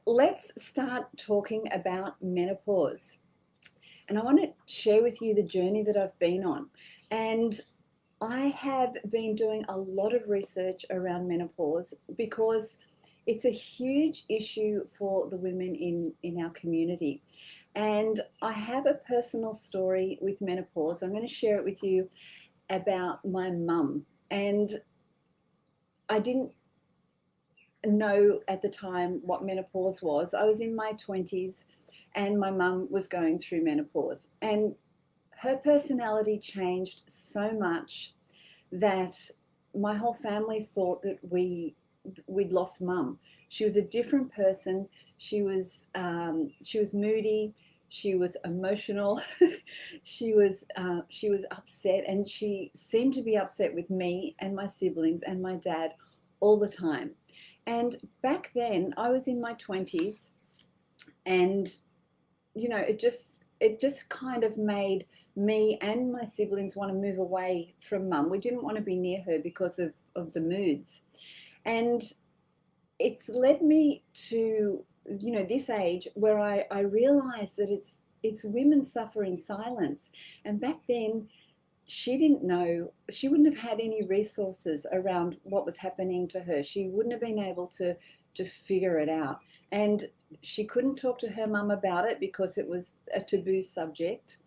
let's start talking about menopause. And I want to share with you the journey that I've been on. And I have been doing a lot of research around menopause because it's a huge issue for the women in our community. And I have a personal story with menopause. I'm going to share it with you about my mum. And I didn't know at the time what menopause was. I was in my 20s and my mum was going through menopause. And her personality changed so much that my whole family thought that we'd lost mum. She was a different person. She was moody. She was emotional. She was upset, and she seemed to be upset with me and my siblings and my dad all the time. And back then, I was in my 20s, and it just kind of made me and my siblings want to move away from mum. We didn't want to be near her because of the moods. And it's led me to, this age where I realized that it's women suffer in silence. And back then, she didn't know, she wouldn't have had any resources around what was happening to her. She wouldn't have been able to figure it out. And she couldn't talk to her mum about it because it was a taboo subject.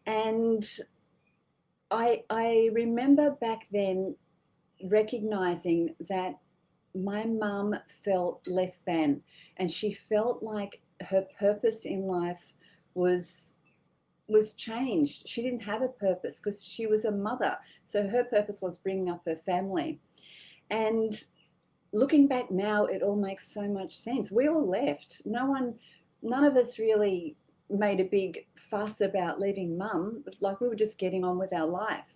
And I remember back then recognizing that my mum felt less than, and she felt like her purpose in life was changed. She didn't have a purpose because she was a mother. So her purpose was bringing up her family. And looking back now, it all makes so much sense. We all left. None of us really made a big fuss about leaving mum. Like, we were just getting on with our life.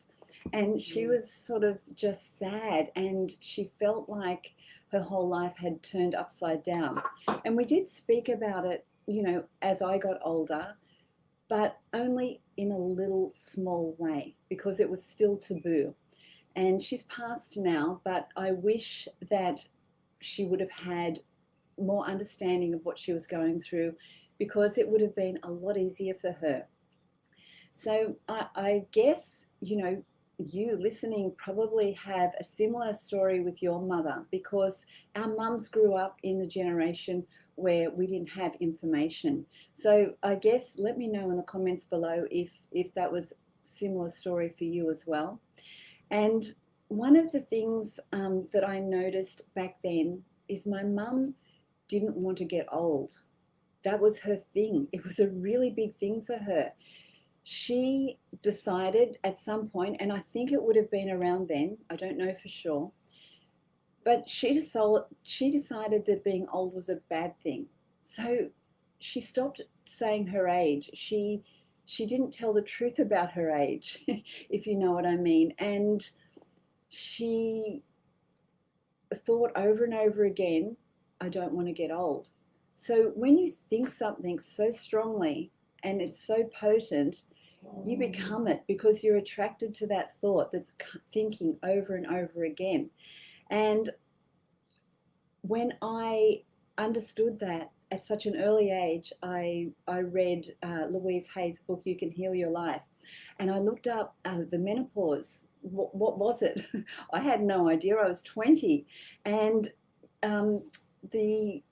And she was sort of just sad, and she felt like her whole life had turned upside down. And we did speak about it, as I got older, but only in a little small way because it was still taboo. And she's passed now, but I wish that she would have had more understanding of what she was going through, because it would have been a lot easier for her. So I guess, you listening probably have a similar story with your mother, because our mums grew up in a generation where we didn't have information. So I guess let me know in the comments below if that was a similar story for you as well. And one of the things that I noticed back then is my mum didn't want to get old. That was her thing. It was a really big thing for her. She decided at some point, and I think it would have been around then, I don't know for sure, but she decided that being old was a bad thing. So she stopped saying her age. She didn't tell the truth about her age, if you know what I mean. And she thought over and over again, I don't want to get old. So when you think something so strongly and it's so potent, you become it because you're attracted to that thought that's thinking over and over again. And when I understood that at such an early age, I read Louise Hay's book, You Can Heal Your Life. And I looked up the menopause. What was it? I had no idea. I was 20. And the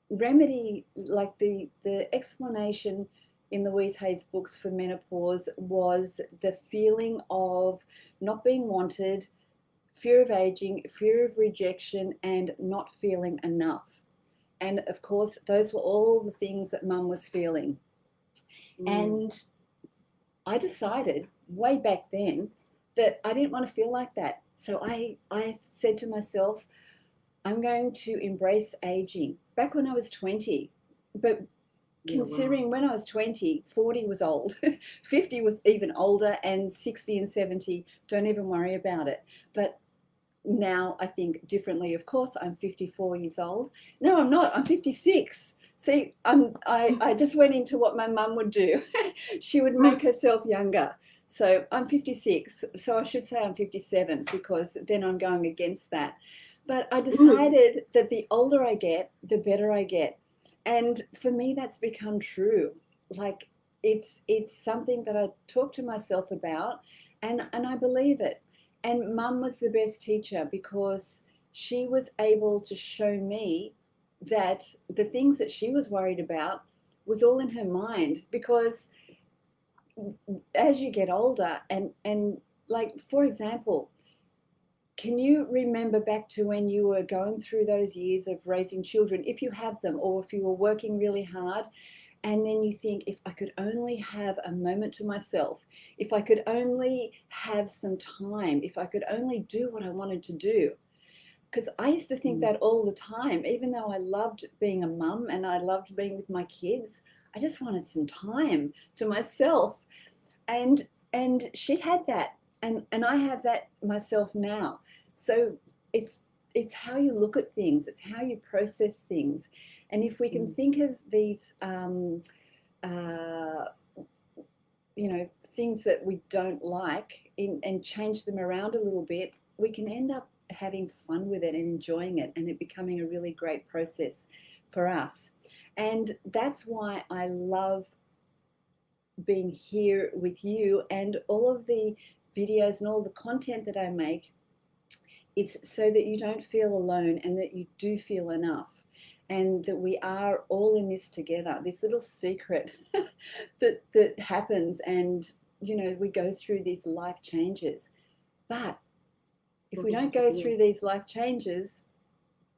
remedy, like the explanation in Louise Hay's books for menopause, was the feeling of not being wanted, fear of aging, fear of rejection, and not feeling enough. And of course, those were all the things that mum was feeling. And I decided way back then that I didn't want to feel like that. So I said to myself, I'm going to embrace aging. Back when I was 20, but considering when I was 20, 40 was old, 50 was even older, and 60 and 70, don't even worry about it. But now I think differently. Of course, I'm 54 years old. No, I'm not. I'm 56. See, I just went into what my mum would do. She would make herself younger. So I'm 56. So I should say I'm 57, because then I'm going against that. But I decided that the older I get, the better I get. And for me, that's become true. Like it's something that I talk to myself about, and I believe it. And mum was the best teacher because she was able to show me that the things that she was worried about was all in her mind. Because as you get older, and like, for example, can you remember back to when you were going through those years of raising children, if you have them, or if you were working really hard, and then you think, if I could only have a moment to myself, if I could only have some time, if I could only do what I wanted to do. Because I used to think that all the time, even though I loved being a mum and I loved being with my kids, I just wanted some time to myself. And she had that, and I have that myself now. So it's it's how you look at things, it's how you process things. And if we can think of these uh, things that we don't like and change them around a little bit, we can end up having fun with it and enjoying it, and it becoming a really great process for us. And that's why I love being here with you, and all of the videos and all the content that I make is so that you don't feel alone, and that you do feel enough, and that we are all in this together, this little secret that happens. And we go through these life changes, but if we don't go through these life changes,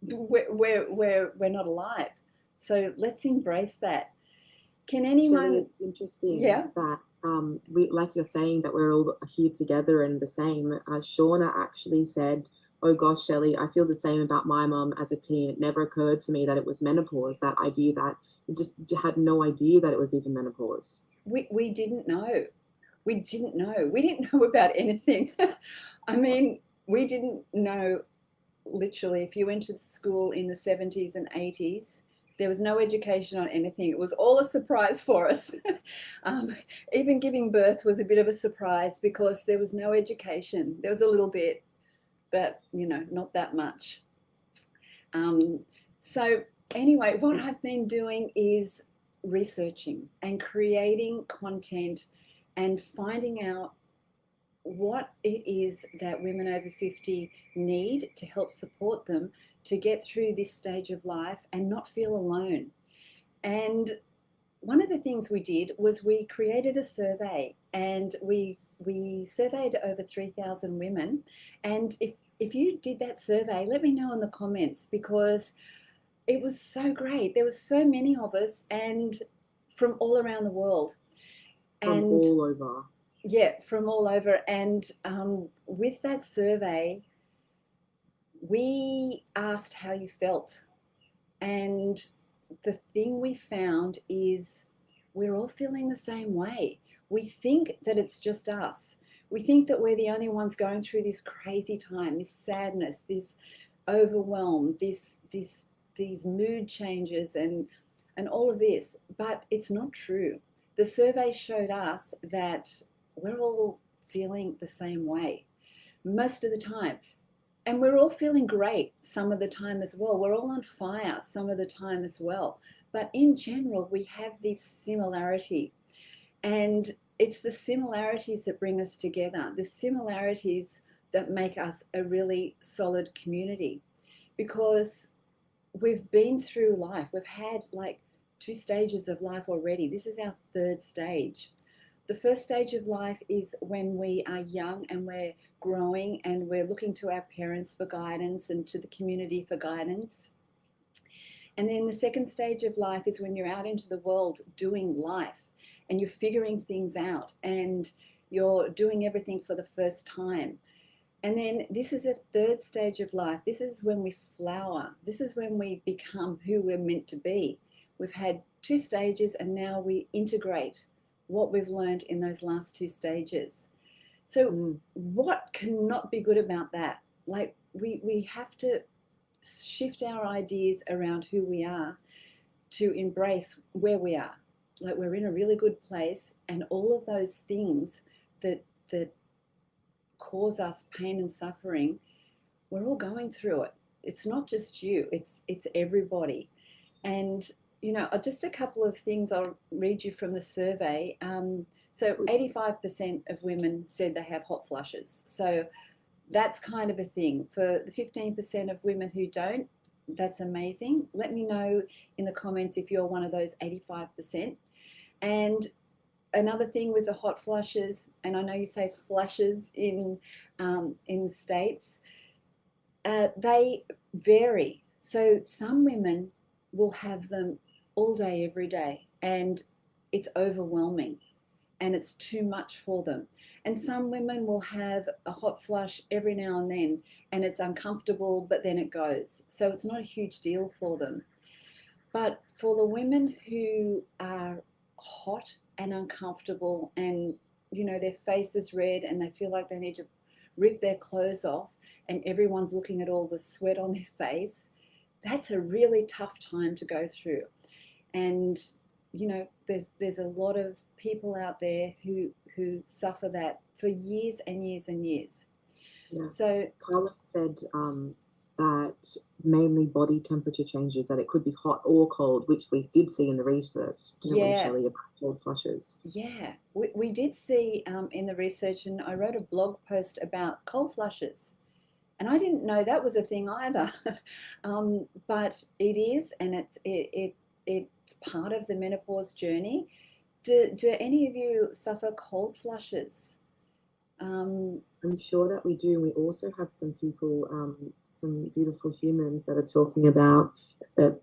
we're not alive. So let's embrace that. Can anyone? Shelley, it's interesting Yeah. that we, like you're saying, that we're all here together and the same. Shauna actually said, "Oh gosh, Shelley, I feel the same about my mum as a teen. It never occurred to me that it was menopause. That idea that you just had no idea that it was even menopause." We didn't know. We didn't know. We didn't know about anything. I mean, we didn't know. Literally, if you went to school in the 70s and 80s, there was no education on anything. It was all a surprise for us. um, Even giving birth was a bit of a surprise because there was no education. There was a little bit, but not that much. Um, so anyway, what I've been doing is researching and creating content and finding out what it is that women over 50 need to help support them to get through this stage of life and not feel alone. And one of the things we did was we created a survey, and we surveyed over 3,000 women. And if you did that survey, let me know in the comments, because it was so great. There was so many of us, and from all around the world. From And all over. yeah, from all over. And with that survey, we asked how you felt. And the thing we found is we're all feeling the same way. We think that it's just us. We think that we're the only ones going through this crazy time, this sadness, this overwhelm, these mood changes, and all of this. But it's not true. The survey showed us that we're all feeling the same way most of the time. And we're all feeling great some of the time as well. We're all on fire some of the time as well. But in general, we have this similarity. And it's the similarities that bring us together, the similarities that make us a really solid community. Because we've been through life, we've had like 2 stages of life already. This is our third stage. The first stage of life is when we are young and we're growing and we're looking to our parents for guidance and to the community for guidance. And then the second stage of life is when you're out into the world doing life and you're figuring things out and you're doing everything for the first time. And then this is a third stage of life. This is when we flower. This is when we become who we're meant to be. We've had 2 stages, and now we integrate what we've learned in those last 2 stages. So what cannot be good about that? Like we have to shift our ideas around who we are to embrace where we are. Like we're in a really good place, and all of those things that cause us pain and suffering, we're all going through it. It's not just you, it's everybody. And just a couple of things I'll read you from the survey. So 85% of women said they have hot flushes. So that's kind of a thing. For the 15% of women who don't, that's amazing. Let me know in the comments if you're one of those 85%. And another thing with the hot flushes, and I know you say flushes in the States, they vary. So some women will have them all day, every day, and it's overwhelming and it's too much for them. And some women will have a hot flush every now and then and it's uncomfortable, but then it goes. So it's not a huge deal for them. But for the women who are hot and uncomfortable and, their face is red and they feel like they need to rip their clothes off and everyone's looking at all the sweat on their face, that's a really tough time to go through. And there's a lot of people out there who suffer that for years and years and years. Yeah. So Carla said that mainly body temperature changes, that it could be hot or cold, which we did see in the research, didn't we, yeah, Schellea, about cold flushes? yeah, we did see in the research, and I wrote a blog post about cold flushes. And I didn't know that was a thing either, but it is, and it's part of the menopause journey. Do any of you suffer cold flushes? I'm sure that we do. We also have some people, some beautiful humans that are talking about that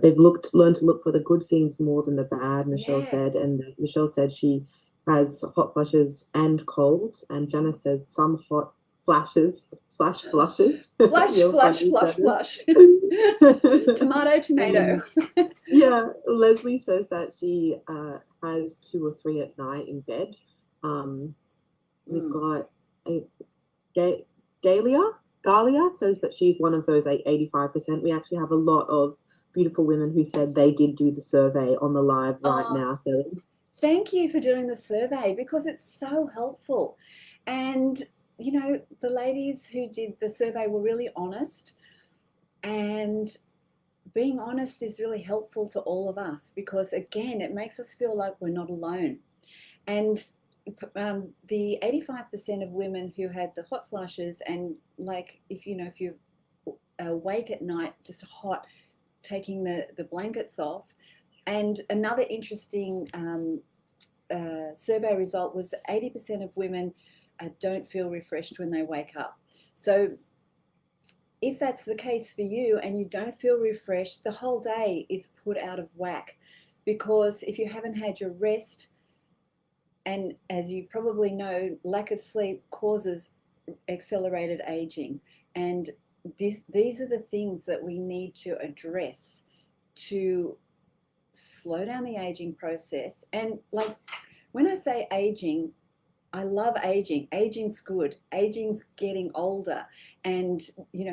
they've learned to look for the good things more than the bad, Michelle Yeah. said. And Michelle said she has hot flushes and cold. And Janice says some hot flashes / flushes. Flush, You're flush, funny, flush, Janice. flush. Tomato, tomato. Yeah, Leslie says that she has 2 or 3 at night in bed. We've got Galia says that she's one of those 85%. We actually have a lot of beautiful women who said they did do the survey on the live right now. So thank you for doing the survey because it's so helpful. And, the ladies who did the survey were really honest. And being honest is really helpful to all of us because, again, it makes us feel like we're not alone. And the 85% of women who had the hot flushes, and like if you awake at night just hot, taking the blankets off. And another interesting survey result was that 80% of women don't feel refreshed when they wake up. So if that's the case for you and you don't feel refreshed, the whole day is put out of whack, because if you haven't had your rest, and as you probably know, lack of sleep causes accelerated aging. And these are the things that we need to address to slow down the aging process. And like when I say aging, I love aging. Aging's good. Aging's getting older and,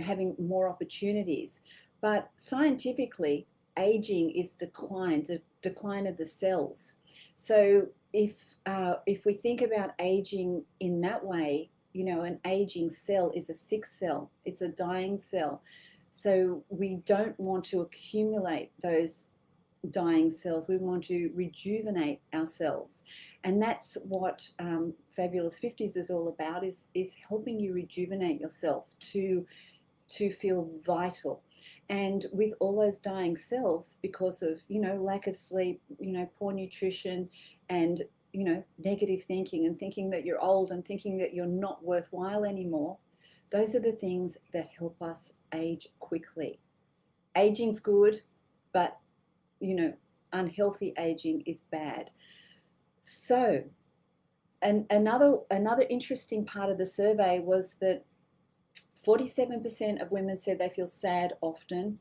having more opportunities. But scientifically, aging is decline, the decline of the cells. So if we think about aging in that way, an aging cell is a sick cell. It's a dying cell. So we don't want to accumulate those dying cells. We want to rejuvenate ourselves, and that's what Fabulous 50s is all about, is helping you rejuvenate yourself to feel vital. And with all those dying cells, because of lack of sleep, poor nutrition, and negative thinking, and thinking that you're old and thinking that you're not worthwhile anymore, those are the things that help us age quickly. Aging's good, but unhealthy aging is bad. So, and another interesting part of the survey was that 47% of women said they feel sad often,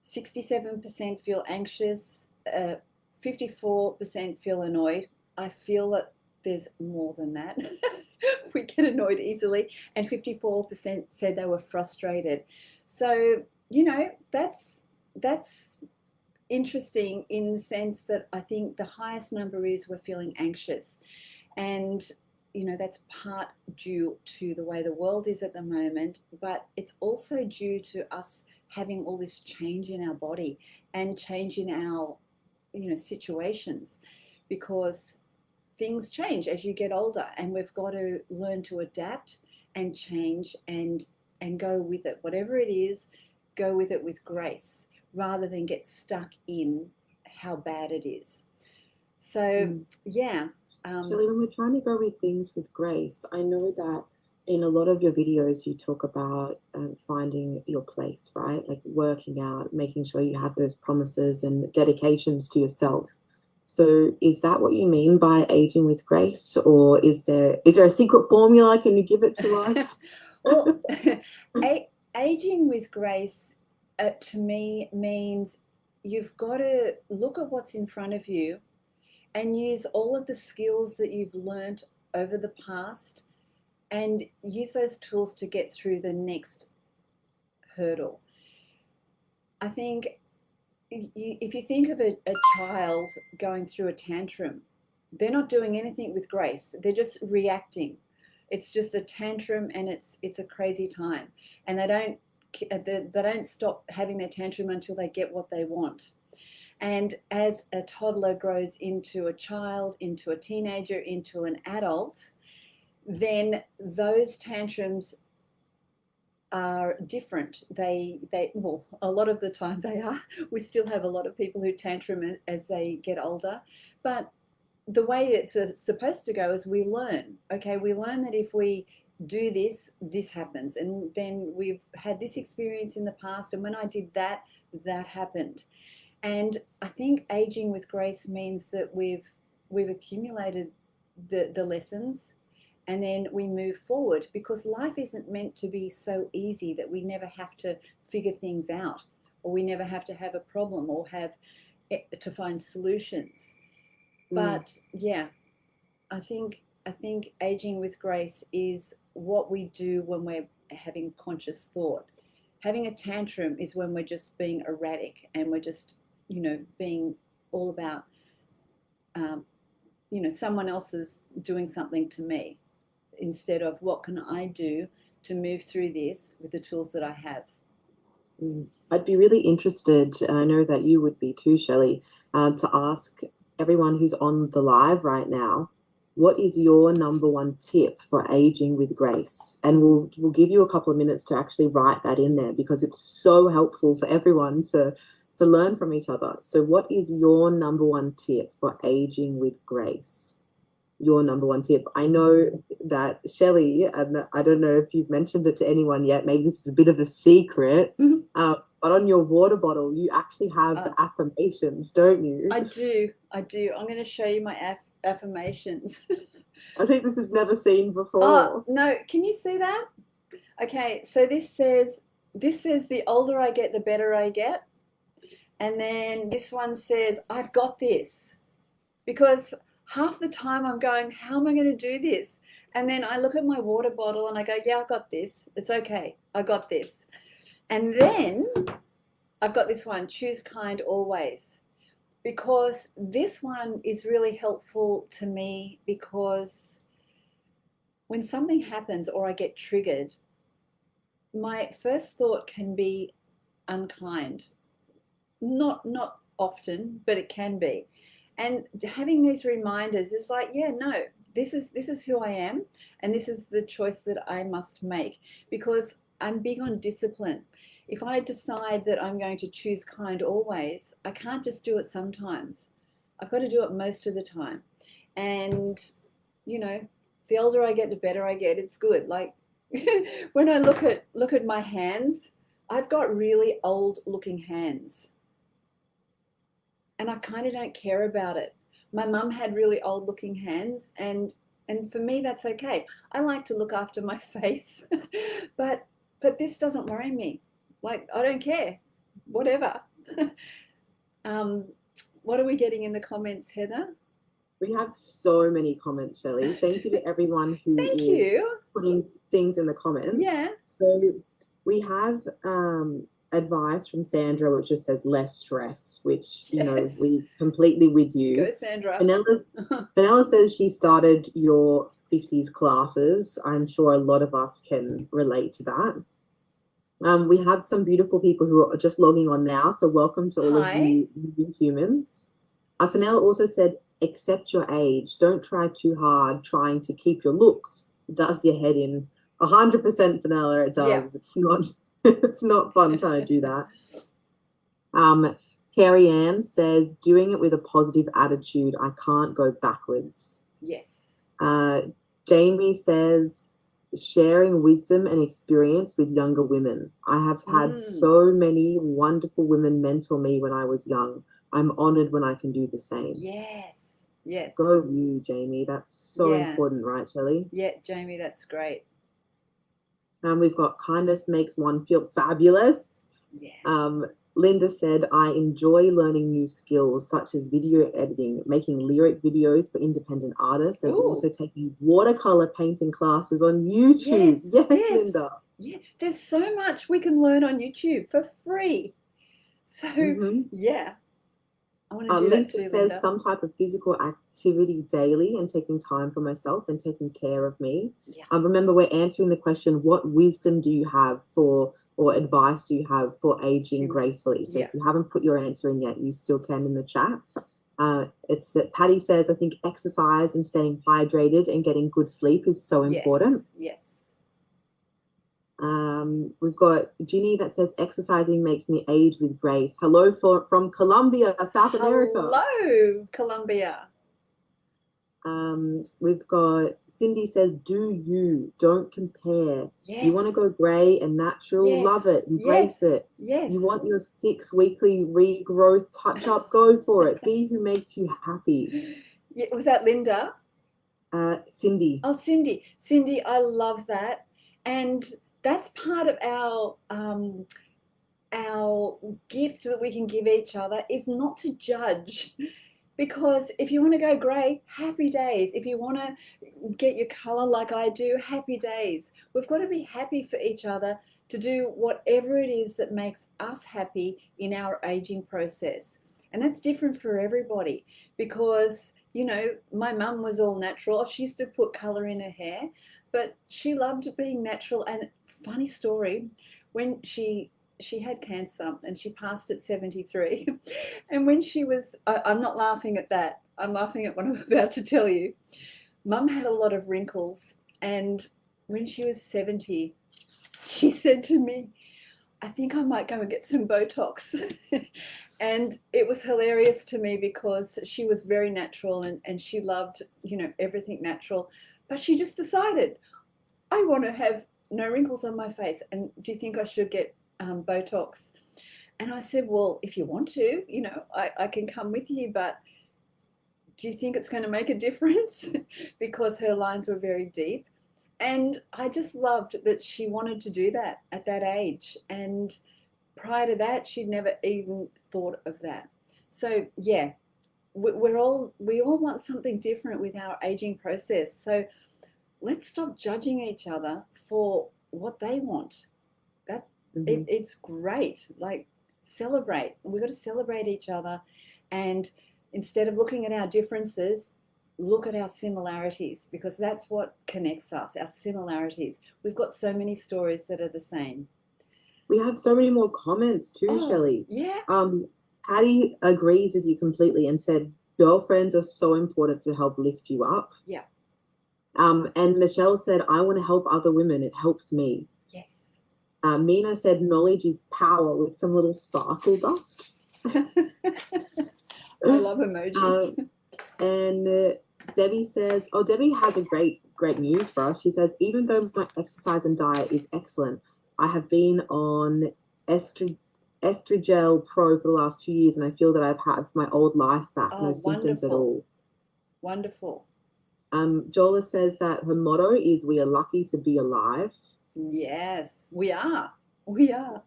67% feel anxious, 54% feel annoyed. I feel that there's more than that. We get annoyed easily, and 54% said they were frustrated. So, that's interesting in the sense that I think the highest number is we're feeling anxious. And that's part due to the way the world is at the moment, but it's also due to us having all this change in our body and change in our, situations, because things change as you get older, and we've got to learn to adapt and change and go with it. Whatever it is, go with it with grace rather than get stuck in how bad it is. So, yeah. Shelley, when we're trying to go with things with grace, I know that in a lot of your videos, you talk about finding your place, right? Like working out, making sure you have those promises and dedications to yourself. So is that what you mean by aging with grace, or is there a secret formula? Can you give it to us? Well, aging with grace to me means you've got to look at what's in front of you and use all of the skills that you've learned over the past and use those tools to get through the next hurdle. I think if you think of a child going through a tantrum, they're not doing anything with grace. They're just reacting. It's just a tantrum, and it's a crazy time, and they don't stop having their tantrum until they get what they want. And as a toddler grows into a child, into a teenager, into an adult, then those tantrums are different. Well, a lot of the time they are. We still have a lot of people who tantrum as they get older, but the way it's supposed to go is we learn. Okay, we learn that if we do this, this happens, and then we've had this experience in the past, and when I did that, that happened. And I think aging with grace means that we've accumulated the lessons, and then we move forward, because life isn't meant to be so easy that we never have to figure things out, or we never have to have a problem or have to find solutions. But yeah, I think aging with grace is what we do when we're having conscious thought. Having a tantrum is when we're just being erratic and we're just, being all about, someone else is doing something to me, instead of what can I do to move through this with the tools that I have. I'd be really interested, and I know that you would be too, Shelley, to ask everyone who's on the live right now, what is your number one tip for aging with grace? And we'll give you a couple of minutes to actually write that in there, because it's so helpful for everyone to learn from each other. So what is your number one tip for aging with grace? Your number one tip. I know that Shelley, and I don't know if you've mentioned it to anyone yet, maybe this is a bit of a secret, but on your water bottle, you actually have affirmations, don't you? I do. I'm going to show you my affirmations. I think this is never seen before. Oh, no. Can you see that? Okay, so this says, the older I get, the better I get. And then this one says, I've got this. Because half the time I'm going, how am I going to do this? And then I look at my water bottle and I go, yeah, I got this. It's okay. I got this. And then I've got this one, choose kind always. Because this one is really helpful to me, because when something happens or I get triggered, my first thought can be unkind. Not often, but it can be. And having these reminders is like, yeah, no, this is who I am, and this is the choice that I must make, because I'm big on discipline. If I decide that I'm going to choose kind always, I can't just do it sometimes. I've got to do it most of the time. And, the older I get, the better I get. It's good. Like when I look at my hands, I've got really old looking hands. And I kind of don't care about it. My mum had really old looking hands, and for me that's okay. I like to look after my face, but this doesn't worry me. Like, I don't care, whatever. What are we getting in the comments, Heather? We have so many comments, Shelley. Thank you to everyone who Thank is you. putting things in the comments. Yeah. So we have advice from Sandra, which just says less stress, which, Yes. we completely with you. Go, Sandra. Vanilla says she started your 50s classes. I'm sure a lot of us can relate to that. We have some beautiful people who are just logging on now, so welcome to all of Hi. you new humans. Fenella also said, accept your age. Don't try too hard trying to keep your looks. It does your head in. 100% Fenella, it Yeah. does. It's not it's not fun trying to do that. Carrie Ann says, doing it with a positive attitude. I can't go backwards. Yes. Jamie says, sharing wisdom and experience with younger women. I have had so many wonderful women mentor me when I was young. I'm honored when I can do the same. Yes. Yes. Go you, Jamie. That's so important, right, Shelley? Yeah, Jamie, that's great. We've got kindness makes one feel fabulous. Yeah. Linda said, I enjoy learning new skills such as video editing, making lyric videos for independent artists, and also taking watercolor painting classes on YouTube. Yes, Linda. Yeah, there's so much we can learn on YouTube for free. So, yeah, I want to do that Lisa too, says Linda. some type of physical activity daily and taking time for myself and taking care of me. Yeah. Remember, we're answering the question, what wisdom do you have for, or advice do you have for aging gracefully? So if you haven't put your answer in yet, you still can in the chat. It's that Patty says, I think exercise and staying hydrated and getting good sleep is so important. Yes. We've got Ginny that says exercising makes me age with grace. Hello from Colombia, South America. Hello, Colombia. We've got Cindy says, do you, don't compare. Yes. You want to go grey and natural, love it, embrace it. Yes. You want your 6 weekly regrowth touch up, go for it. Be who makes you happy. Yeah, was that Linda? Cindy. Oh, Cindy. Cindy, I love that. And that's part of our gift that we can give each other is not to judge. Because if you want to go grey, happy days. If you want to get your colour like I do, happy days. We've got to be happy for each other to do whatever it is that makes us happy in our aging process. And that's different for everybody because, you know, my mum was all natural. She used to put colour in her hair, but she loved being natural. And funny story, when she had cancer and she passed at 73. And when she was, I'm not laughing at that. I'm laughing at what I'm about to tell you. Mum had a lot of wrinkles. And when she was 70, she said to me, I think I might go and get some Botox. And it was hilarious to me because she was very natural and she loved, you know, everything natural. But she just decided, I want to have no wrinkles on my face. And do you think I should get Botox? And I said, well, if you want to, you know, I can come with you, but do you think it's going to make a difference? Because her lines were very deep. And I just loved that she wanted to do that at that age. And prior to that, she'd never even thought of that. So yeah, we all want something different with our aging process. So let's stop judging each other for what they want. It's great. Like, celebrate. We've got to celebrate each other, and instead of looking at our differences, look at our similarities, because that's what connects us, our similarities. We've got so many stories that are the same. We have so many more comments too, Shelley. Yeah. Patty agrees with you completely and said girlfriends are so important to help lift you up. Yeah. And Michelle said, I want to help other women. It helps me. Yes. Mina said, knowledge is power, with some little sparkle dust. I love emojis. And Debbie says, oh, Debbie has a great news for us. She says, even though my exercise and diet is excellent, I have been on Estrogel Pro for the last 2 years, and I feel that I've had my old life back. No symptoms at all. Wonderful. Jola says that her motto is, we are lucky to be alive. Yes, we are. We are.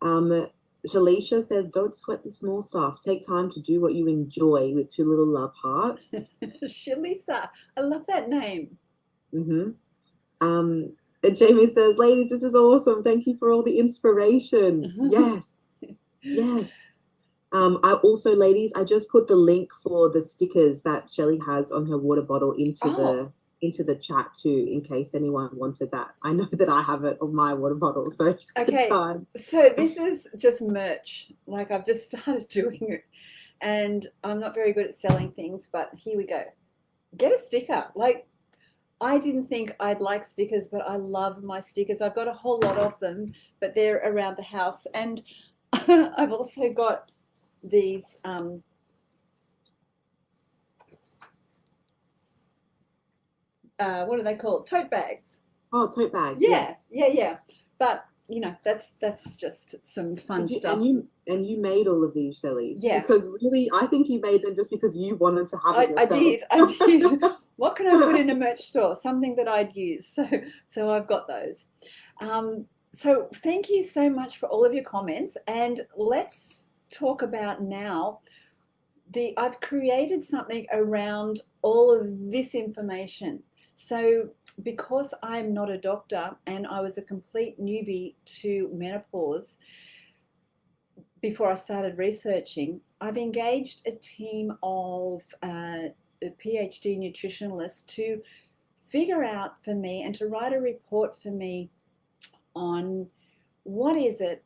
Shalisha says, don't sweat the small stuff. Take time to do what you enjoy, with 2 little love hearts. Shalisa, I love that name. And Jamie says, ladies, this is awesome. Thank you for all the inspiration. Yes. Yes. I also, ladies, I just put the link for the stickers that Shelley has on her water bottle into into the chat too, in case anyone wanted that. I know that I have it on my water bottle, so it's a good time. So this is just merch. Like, I've just started doing it, and I'm not very good at selling things, but here we go. Get a sticker. Like, I didn't think I'd like stickers, but I love my stickers. I've got a whole lot of them, but they're around the house. And I've also got these what are they called? Tote bags. Oh, tote bags. Yeah, Yes. yeah. But you know, that's just some fun stuff. And you made all of these, Shelley? Yeah. Because really, I think you made them just because you wanted to have it yourself. I did. What can I put in a merch store? Something that I'd use. So I've got those. So thank you so much for all of your comments, and let's talk about now I've created something around all of this information. So because I'm not a doctor and I was a complete newbie to menopause before I started researching, I've engaged a team of PhD nutritionalists to figure out for me and to write a report for me on what is it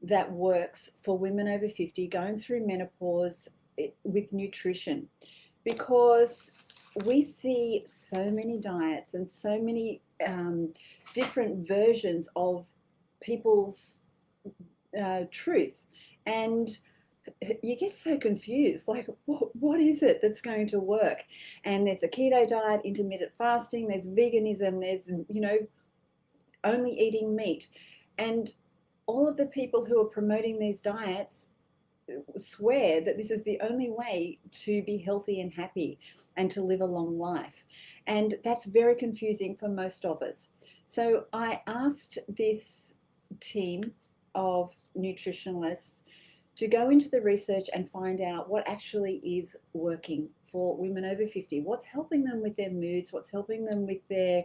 that works for women over 50 going through menopause with nutrition, because we see so many diets and so many different versions of people's truth, and you get so confused, like what is it that's going to work? And there's a keto diet, intermittent fasting, there's veganism, there's, you know, only eating meat, and all of the people who are promoting these diets swear that this is the only way to be healthy and happy and to live a long life. And that's very confusing for most of us. So I asked this team of nutritionalists to go into the research and find out what actually is working for women over 50, what's helping them with their moods, what's helping them with their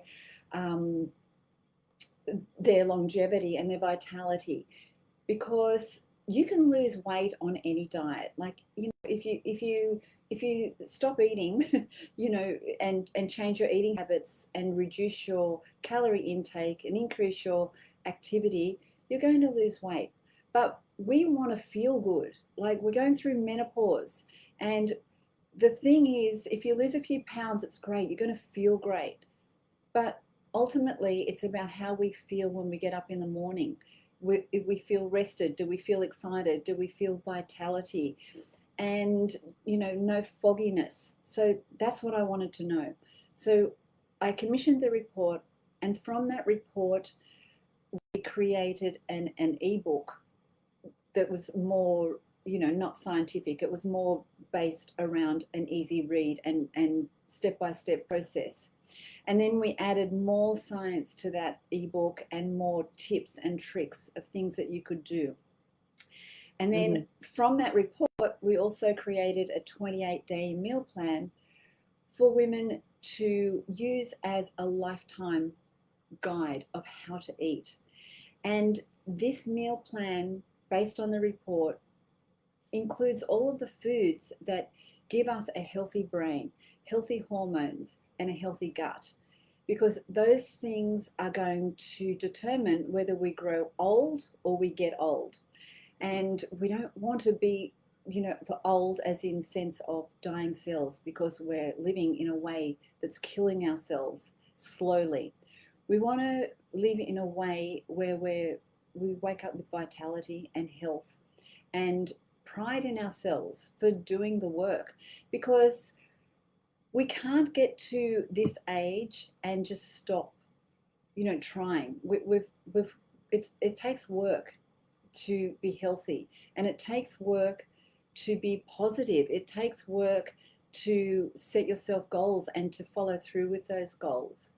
longevity and their vitality. Because you can lose weight on any diet. Like, you know, if you stop eating, you know, and change your eating habits and reduce your calorie intake and increase your activity, you're going to lose weight. But we want to feel good. Like, we're going through menopause, and the thing is, if you lose a few pounds, it's great. You're going to feel great. But ultimately, it's about how we feel when we get up in the morning. If we feel rested, do we feel excited, do we feel vitality, and, you know, no fogginess. So that's what I wanted to know. So I commissioned the report, and from that report we created an ebook that was more, you know, not scientific. It was more based around an easy read and step-by-step process. And then we added more science to that ebook and more tips and tricks of things that you could do. And then from that report, we also created a 28-day meal plan for women to use as a lifetime guide of how to eat. And this meal plan, based on the report, includes all of the foods that give us a healthy brain, healthy hormones, and a healthy gut, because those things are going to determine whether we grow old or we get old. And we don't want to be, you know, the old as in sense of dying cells, because we're living in a way that's killing ourselves slowly. We want to live in a way where we wake up with vitality and health and pride in ourselves for doing the work, because we can't get to this age and just stop, you know, trying. It takes work to be healthy, and it takes work to be positive. It takes work to set yourself goals and to follow through with those goals.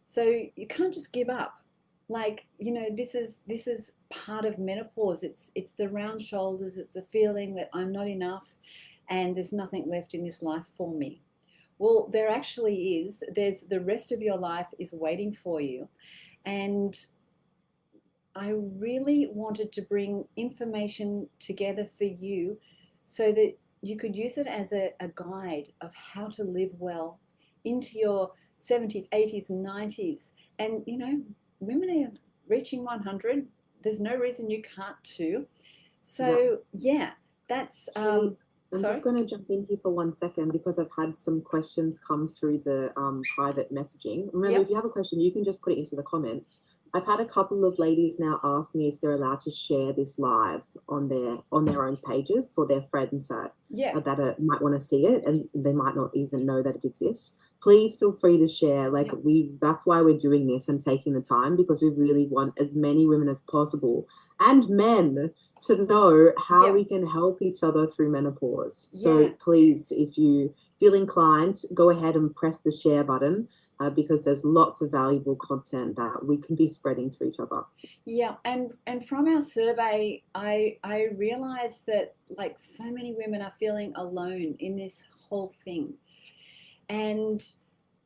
So you can't just give up. Like, you know, this is part of menopause. It's the round shoulders. It's the feeling that I'm not enough and there's nothing left in this life for me. Well, there actually is. There's the rest of your life is waiting for you. And I really wanted to bring information together for you so that you could use it as a guide of how to live well into your 70s, 80s, and 90s. And, you know, women are reaching 100. There's no reason you can't too. So, yeah, that's, Shelley, I'm just sorry? going to jump in here for 1 second because I've had some questions come through the private messaging. Remember, if you have a question, you can just put it into the comments. I've had a couple of ladies now ask me if they're allowed to share this live on their own pages for their friends that might want to see it, and they might not even know that it exists. Please feel free to share. Like that's why we're doing this and taking the time, because we really want as many women as possible and men to know how we can help each other through menopause. So please, if you feel inclined, go ahead and press the share button. Because there's lots of valuable content that we can be spreading to each other. Yeah, and from our survey, I realized that like so many women are feeling alone in this whole thing, and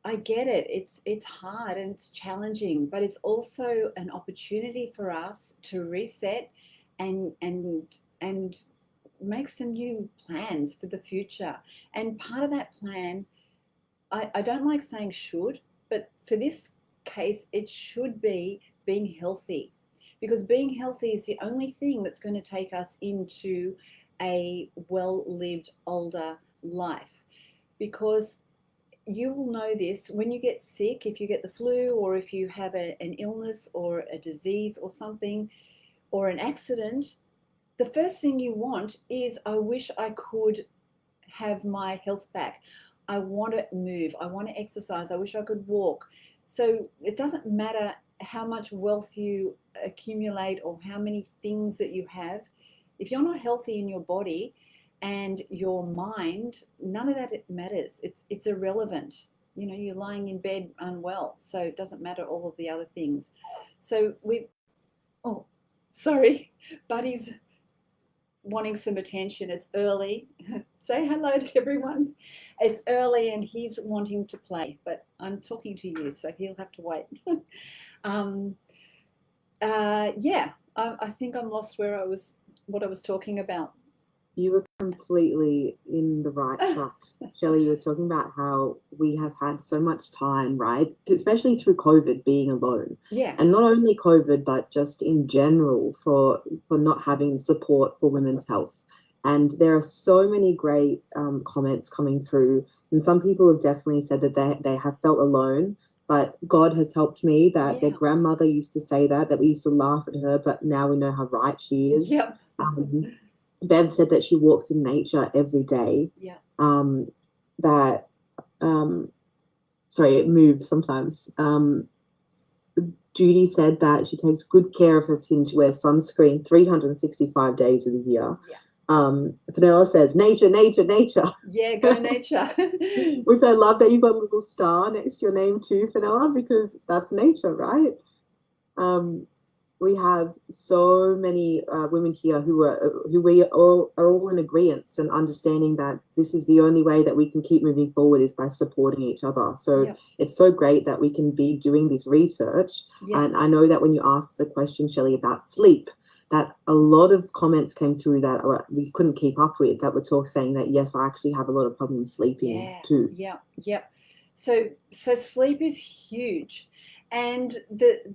I get it. It's hard and it's challenging, but it's also an opportunity for us to reset and make some new plans for the future. And part of that plan, I don't like saying should, but for this case, it should be being healthy, because being healthy is the only thing that's going to take us into a well-lived older life. Because you will know this when you get sick, if you get the flu or if you have an illness or a disease or something or an accident, the first thing you want is, I wish I could have my health back. I want to move. I want to exercise. I wish I could walk. So it doesn't matter how much wealth you accumulate or how many things that you have. If you're not healthy in your body and your mind, none of that matters. It's irrelevant. You know, you're lying in bed unwell, so it doesn't matter all of the other things. So oh, sorry, Buddy's wanting some attention. It's early. Say hello to everyone. It's early and he's wanting to play, but I'm talking to you, so he'll have to wait. I think I'm lost what I was talking about. You were completely in the right track, Shelley. You were talking about how we have had so much time, right? Especially through COVID, being alone. Yeah. And not only COVID, but just in general for not having support for women's health. And there are so many great comments coming through. And some people have definitely said that they have felt alone. But God has helped me that their grandmother used to say that we used to laugh at her, but now we know how right she is. Yep. Bev said that she walks in nature every day. Yeah. Sorry, it moves sometimes. Judy said that she takes good care of her skin. She wears sunscreen 365 days of the year. Yeah. Fenella says, nature, nature, nature. Yeah, go nature. Which I love that you've got a little star next to your name too, Fenella, because that's nature, right? We have so many women here who we are all in agreement and understanding that this is the only way that we can keep moving forward is by supporting each other. So it's so great that we can be doing this research. And I know that when you asked the question, Shelley, about sleep, that a lot of comments came through that we couldn't keep up with, that were saying that, yes, I actually have a lot of problems sleeping too. Yeah. So sleep is huge. And the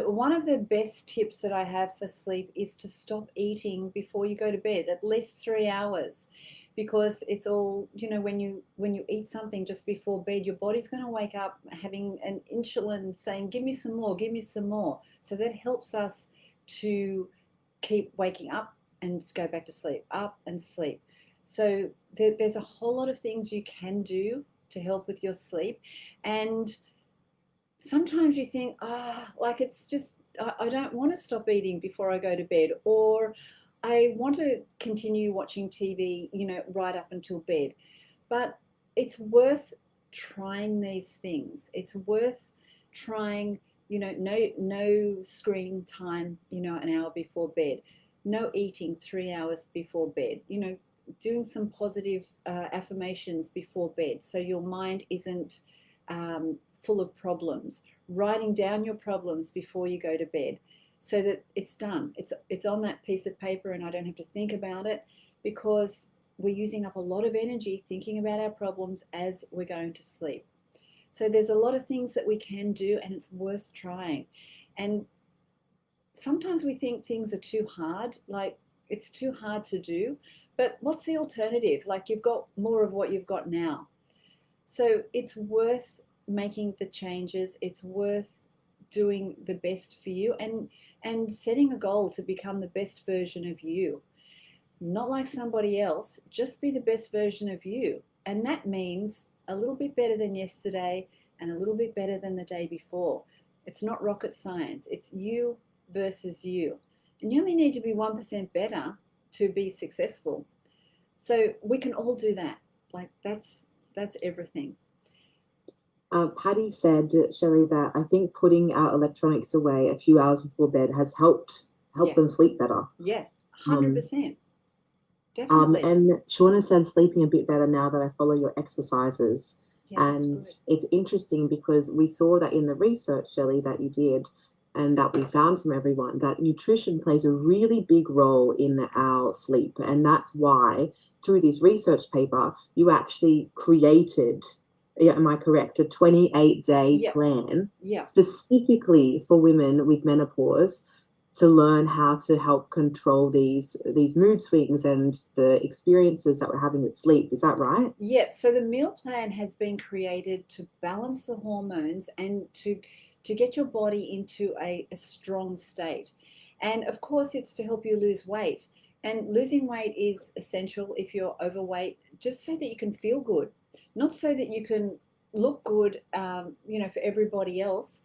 one of the best tips that I have for sleep is to stop eating before you go to bed, at least 3 hours, because it's all, you know, when you eat something just before bed, your body's going to wake up having an insulin saying, give me some more, give me some more. So that helps us to keep waking up and go back to sleep, up and sleep. So there's a whole lot of things you can do to help with your sleep. And sometimes you think, like it's just, I don't want to stop eating before I go to bed, or I want to continue watching TV, you know, right up until bed. But it's worth trying these things. It's worth trying, you know, no screen time, you know, an hour before bed, no eating 3 hours before bed, you know, doing some positive affirmations before bed so your mind isn't full of problems, writing down your problems before you go to bed so that it's done. It's on that piece of paper and I don't have to think about it, because we're using up a lot of energy thinking about our problems as we're going to sleep. So there's a lot of things that we can do, and it's worth trying. And sometimes we think things are too hard, like it's too hard to do, but what's the alternative? Like, you've got more of what you've got now. So it's worth making the changes. It's worth doing the best for you, and setting a goal to become the best version of you. Not like somebody else, just be the best version of you. And that means a little bit better than yesterday and a little bit better than the day before. It's not rocket science. It's you versus you. And you only need to be 1% better to be successful. So we can all do that. Like, that's everything. Patty said, Shelley, that I think putting our electronics away a few hours before bed has helped Yeah. them sleep better. Yeah. Um, 100%. Definitely. and Shauna said sleeping a bit better now that I follow your exercises. Yeah, that's And good. it's interesting because we saw that in the research, Shelley, that you did, and that we found from everyone, that nutrition plays a really big role in our sleep. And that's why, through this research paper, you actually created, yeah, am I correct, a 28-day Yeah. plan Yeah. specifically for women with menopause to learn how to help control these mood swings and the experiences that we're having with sleep. Is that right? Yeah. So the meal plan has been created to balance the hormones and to get your body into a strong state. And of course, it's to help you lose weight. And losing weight is essential if you're overweight, just so that you can feel good, not so that you can look good, for everybody else.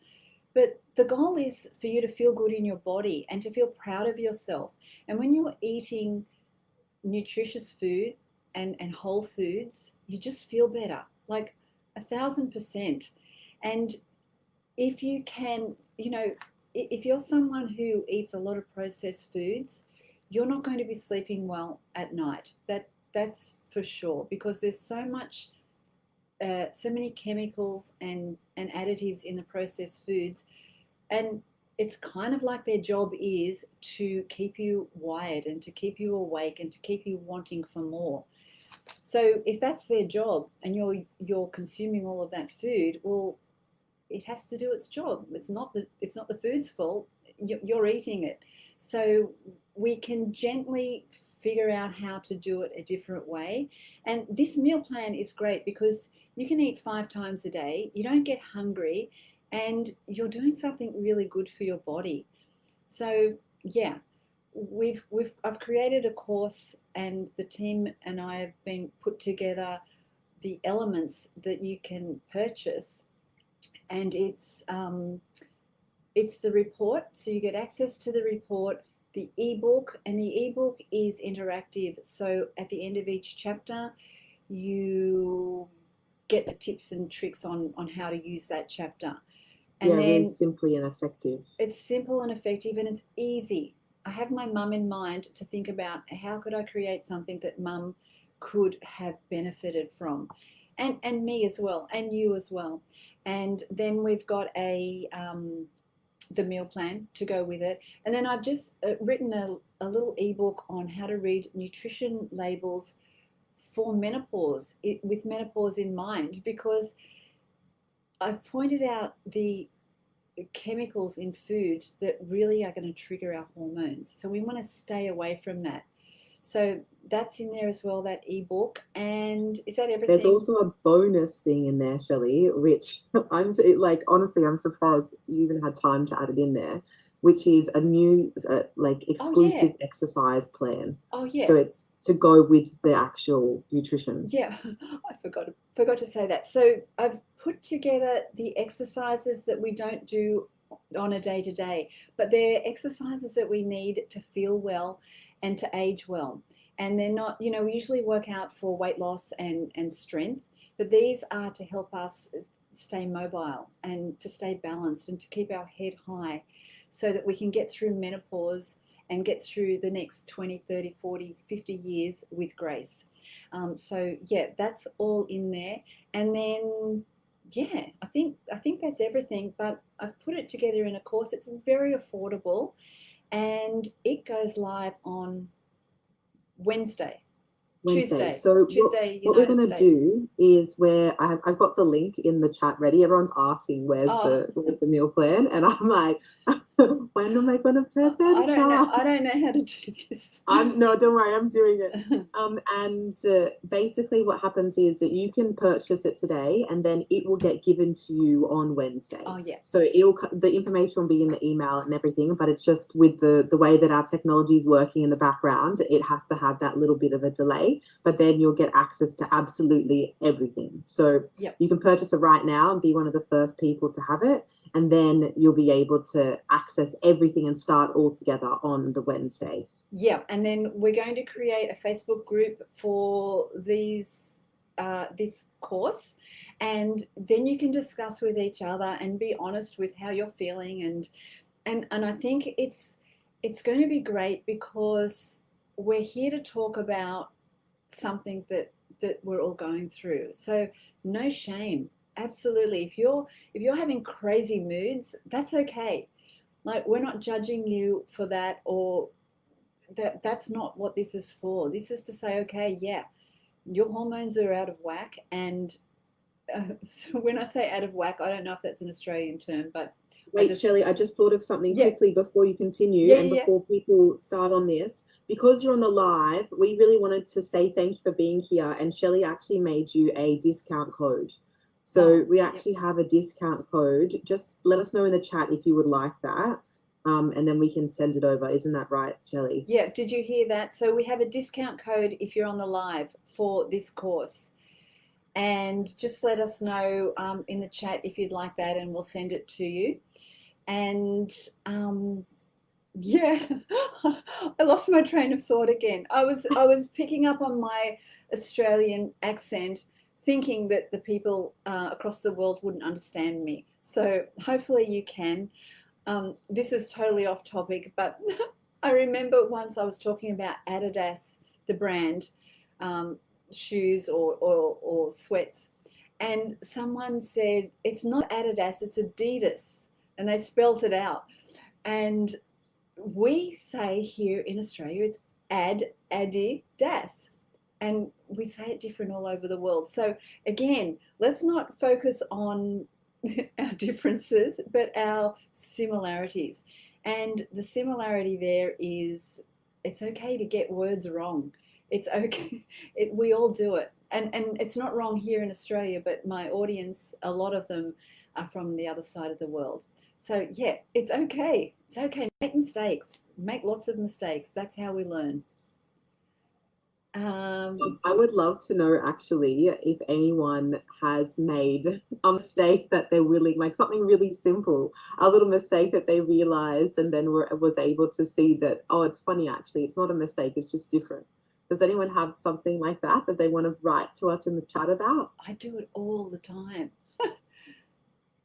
But the goal is for you to feel good in your body and to feel proud of yourself. And when you're eating nutritious food and whole foods, you just feel better, like 1,000%. And if you can, if you're someone who eats a lot of processed foods, you're not going to be sleeping well at night. That's for sure, because there's so many chemicals and additives in the processed foods, and it's kind of like their job is to keep you wired and to keep you awake and to keep you wanting for more. So if that's their job and you're consuming all of that food, well, it has to do its job. It's not the food's fault. You're eating it. So we can gently figure out how to do it a different way. And this meal plan is great because you can eat 5 times a day. You don't get hungry, and you're doing something really good for your body. So yeah, I've created a course, and the team and I have been put together the elements that you can purchase, and it's the report. So you get access to the report, the ebook, and the ebook is interactive. So at the end of each chapter, you get the tips and tricks on how to use that chapter. And Yeah, really then simply and effective. it's simple and effective, and it's easy. I have my mum in mind to think about how could I create something that mum could have benefited from, and me as well, and you as well. And then we've got the meal plan to go with it. And then I've just written a little ebook on how to read nutrition labels for menopause, with menopause in mind, because I've pointed out the chemicals in foods that really are going to trigger our hormones. So we want to stay away from that. So that's in there as well, that ebook. And is that There's everything? also a bonus thing in there, Shelley, which like, honestly, I'm surprised you even had time to add it in there, which is a new like Oh yeah. exclusive exercise plan. Oh So yeah. it's to go with the actual nutrition. Yeah, I forgot to say that. So I've put together the exercises that we don't do on a day to day, but they're exercises that we need to feel well and to age well. And they're not, we usually work out for weight loss and strength, but these are to help us stay mobile and to stay balanced and to keep our head high so that we can get through menopause and get through the next 20, 30, 40, 50 years with grace. So yeah, that's all in there. And then yeah, I think that's everything. But I've put it together in a course. It's very affordable, and it goes live on Wednesday. Wednesday. Tuesday. So Tuesday, what we're United going to States. do is where I've got the link in the chat ready. Everyone's asking Oh, where's the meal plan, and I'm like, when am I going to press I don't know. enter? I don't know how to do this. No, don't worry, I'm doing it. And basically, what happens is that you can purchase it today, and then it will get given to you on Wednesday. Oh, yeah. So the information will be in the email and everything, but it's just with the way that our technology is working in the background, it has to have that little bit of a delay. But then you'll get access to absolutely everything. So Yep. you can purchase it right now and be one of the first people to have it, and then you'll be able to access everything and start all together on the Wednesday. Yeah, and then we're going to create a Facebook group for this course, and then you can discuss with each other and be honest with how you're feeling, and I think it's going to be great because we're here to talk about something that we're all going through. So no shame. Absolutely. If you're having crazy moods, that's okay. Like, we're not judging you for that, or that's not what this is for. This is to say, okay, yeah, your hormones are out of whack. And so when I say out of whack, I don't know if that's an Australian term, but wait, Shelley, I just thought of something quickly before you continue and before people start on this. Because you're on the live, we really wanted to say thank you for being here. And Shelley actually made you a discount code. So we actually have a discount code. Just let us know in the chat if you would like that. And then we can send it over. Isn't that right, Shelley? Yeah, did you hear that? So we have a discount code if you're on the live for this course. And just let us know in the chat if you'd like that, and we'll send it to you. And yeah, I lost my train of thought again. I was picking up on my Australian accent, thinking that the people across the world wouldn't understand me. So hopefully you can. This is totally off topic, but I remember once I was talking about Adidas, the brand, shoes or sweats, and someone said, it's not Adidas, it's Adidas, and they spelt it out. And we say here in Australia it's Adidas, and we say it different all over the world. So again, let's not focus on our differences, but our similarities. And the similarity there is, it's okay to get words wrong. It's okay. We all do it. And it's not wrong here in Australia, but my audience, a lot of them are from the other side of the world. So yeah, it's okay. It's okay. Make mistakes. Make lots of mistakes. That's how we learn. I would love to know actually if anyone has made a mistake that they're willing, like something really simple, a little mistake that they realized and then was able to see that, oh, it's funny actually, it's not a mistake, it's just different. Does anyone have something like that they want to write to us in the chat about? I do it all the time.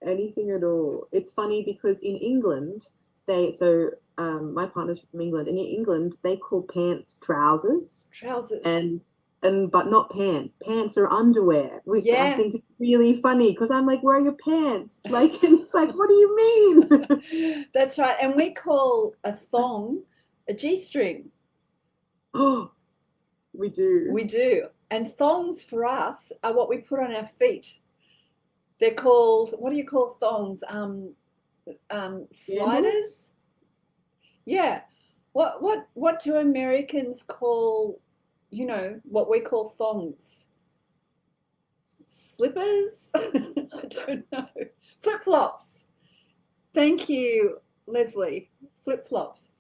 Anything at all. It's funny because in England, my partner's from England, and in England they call pants trousers. Trousers. And but not pants. Pants are underwear, which I think is really funny because I'm like, where are your pants? Like, and it's like, what do you mean? That's right. And we call a thong a G-string. Oh, we do. We do. And thongs for us are what we put on our feet. They're called, what do you call thongs? Sliders? Yeah. What do Americans call, what we call thongs? Slippers? I don't know. Flip-flops. Thank you, Leslie. Flip-flops.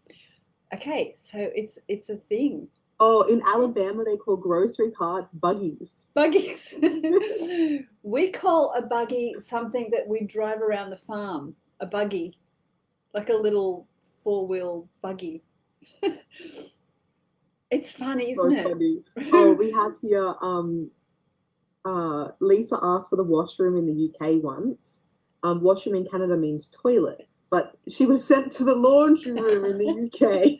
Okay, so it's a thing. Oh, in Alabama, they call grocery carts buggies. Buggies. We call a buggy something that we drive around the farm, a buggy, like a little four-wheel buggy. It's funny, isn't it? Funny. Oh, we have here, Lisa asked for the washroom in the UK once. Washroom in Canada means toilet. But she was sent to the laundry room in the UK.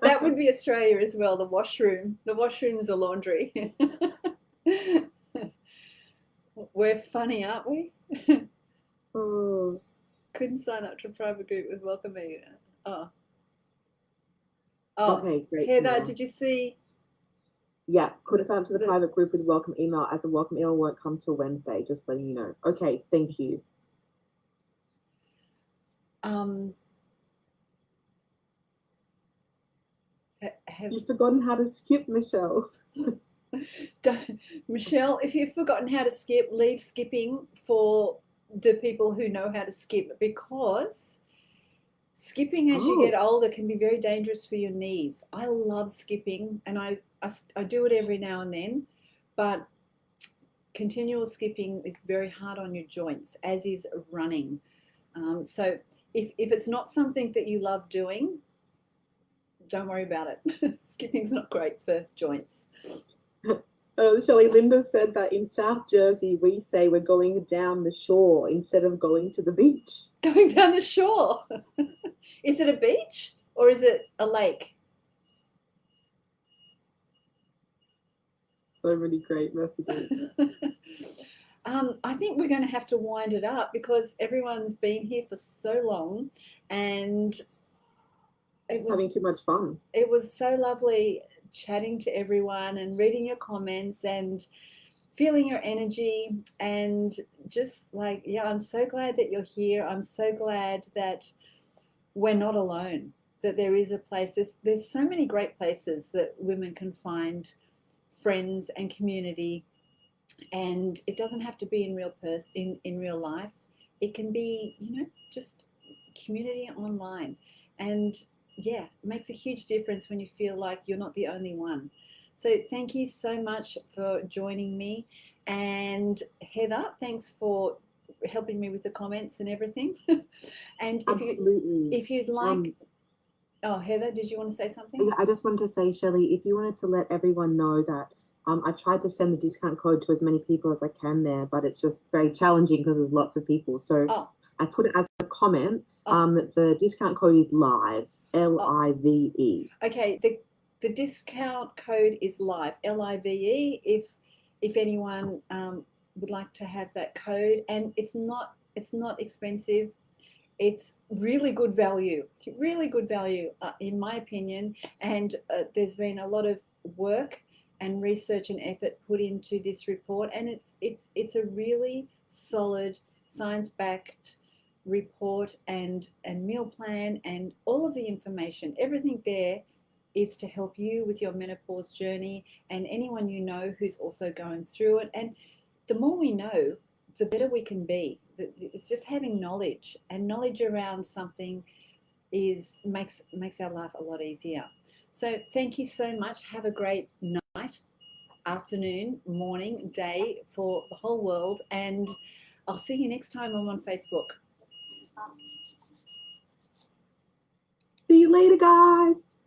that would be Australia as well, the washroom. The washroom is a laundry. We're funny, aren't we? Oh. Couldn't sign up to a private group with welcome me. Oh. Okay, great. Heather, did you see? Yeah, couldn't sign up to the The, private group with welcome email, as a welcome email won't come till Wednesday. Just letting you know. Okay, thank you. um, have You've forgotten how to skip, Michelle. Michelle, if you've forgotten how to skip, leave skipping for the people who know how to skip, because skipping as you get Oh, older can be very dangerous for your knees. I love skipping, and I do it every now and then, but continual skipping is very hard on your joints, as is running. So if it's not something that you love doing, don't worry about it. Skipping's not great for joints. Shelley, Linda said that in South Jersey, we say we're going down the shore instead of going to the beach. Going down the shore. Is it a beach or is it a lake? So really great messages. I think we're going to have to wind it up because everyone's been here for so long, and Just having too much fun. it was so lovely chatting to everyone and reading your comments and feeling your energy, and just like, yeah, I'm so glad that you're here. I'm so glad that we're not alone, that there is a place. There's so many great places that women can find friends and community, and it doesn't have to be in in real life. It can be, just community online. And yeah, it makes a huge difference when you feel like you're not the only one. So thank you so much for joining me. And Heather, thanks for helping me with the comments and everything. And Absolutely. if you'd like, oh, Heather, did you want to say something? I just wanted to say, Shelley, if you wanted to let everyone know that I've tried to send the discount code to as many people as I can there, but it's just very challenging because there's lots of people. So I put it as a comment. The discount code is live, LIVE. Okay, the discount code is live, LIVE. If anyone would like to have that code, and it's not expensive. It's really good value, in my opinion. And there's been a lot of work and research and effort put into this report, and it's a really solid science-backed report, and meal plan, and all of the information. Everything there is to help you with your menopause journey, and anyone you know who's also going through it. And the more we know, the better we can be. It's just having knowledge, and knowledge around something makes our life a lot easier. So thank you so much. Have a great night, afternoon, morning, day for the whole world, and I'll see you next time I'm on Facebook. See you later, guys.